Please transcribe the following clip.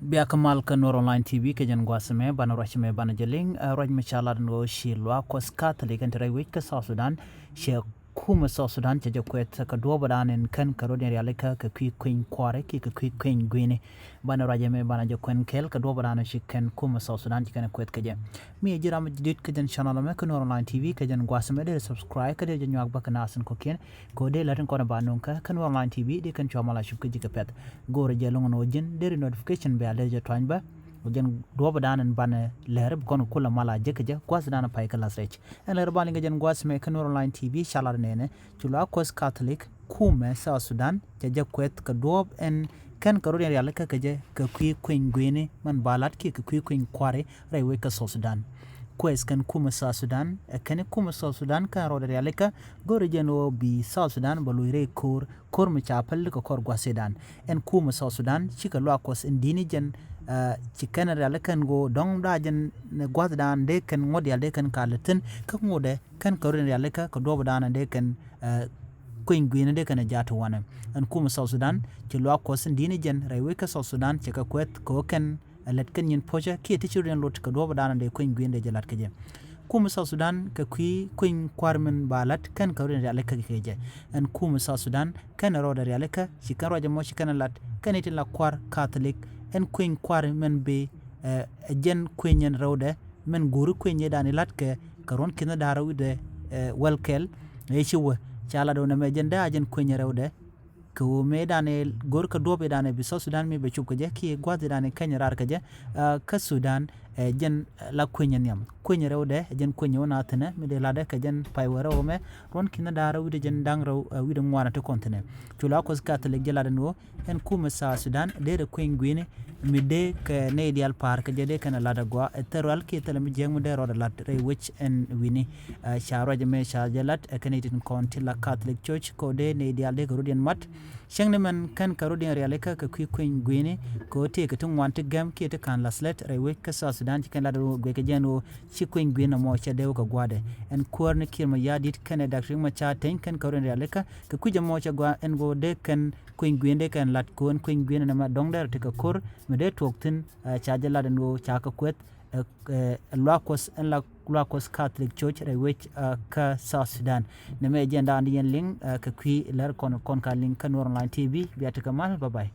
Biakamal ka Nuer Online TV ke jan gwasme bana rachme bana jeling raj machala no shi luak kathölik entre wik ka South Sudan she kuumɛ South Sudan che kuɛth ka do badan en kan ka rodin realika ka kuëny kware ki ka kuëny gwene bana rajme bana je kwen kel ka do badan shi kan kuumɛ South Sudan kan kuɛth ka je mi jiram dit ka jan channel me ka Nuer Online TV ka jan gwasme de subscribe ka de jan yak bakana asan ko ken ko de latin ko banon ka Nuer Online TV de kan chama shub ka jika pet gore je longo jin de notification be ale je twanba ujen do badan ban Lääri kon kula mala jekje kwas dana pai kala srech en Lääri balinga jen gwas me Nuer Online TV shalar nene chula kwas kathölik kuumɛ South Sudan je kuɛth ka do en kan karodi real ka je ka kuëny gwene man balat ki ka kuëny kware rewe ka South Sudan kuɛth kan kuumɛ South Sudan kan kuumɛ South Sudan kan rodi real ka gore jeno bi South Sudan baluire kor mi chapel ka kor gwasedan en kuumɛ South Sudan chika lo kwas indini jen chicken real kan go dong da jen gwad dan de kan ngod yal de kan kalatin ka ngode kan karin real ka do dan de kan kuëny gwene de kan jatu wana an kuumɛ South Sudan ti lo ko sin dini jen rewe ka South Sudan ti ka kuɛth ko kan let kan yin poja ki ti chiren lot ka do dan de kuëny gwene de lat ka je kuumɛ South Sudan ka kuëny kwarmen balat kan karin real ka je an kuumɛ South Sudan kan ro da real ka chikan roje mo chikan lat kan itin la kwar kathölik en kuëny kware men be jen kuënyen rawde men guru kuënye dani latke karon kina darawde welkel yeshiwe chala do na me jen da jen kuënye rawde ko me dani gor ka dobe dani bi South Sudan me be chupka je ki gwad dani Kenya rar ka je ka Sudan jen la kuënyen yam kuënye rawde jen kuënye wona tene me de lade ka jen pai wara me ron kina darawde jen dang raw wi de ngwana to kontine chula ko kathölik je ladano en kuumɛ South Sudan de kuëny gwene mi de ka ne ideal park je de kana lada gwa teral ki tele mi jeng de ro lat re which en wini sharo je me sha jalat kanitin county la Catholic Church ko de ne ideal de rodien mat shengne man kan ka rodien realika ka kuëny gwene ko te ka tun want gam ki te kan laslet re which ka South Sudan kan lada gwe ka jeno chi kuëny gwene mo cha de ka gwade en korne kirma yadit kan doctor ma cha ten kan ka rodien realika ka kuje mo cha gwa en go de kan kuëny gwene kan lat ko kuëny gwene na ma dong der te ka kor me de toktin chaje laden go chaka kuëth luakos en la luakos Catholic Church re which ka South Sudan ne me jenda andi yen ling ka lar kon ka link ka Nuer Online TV biata kamal bye bye.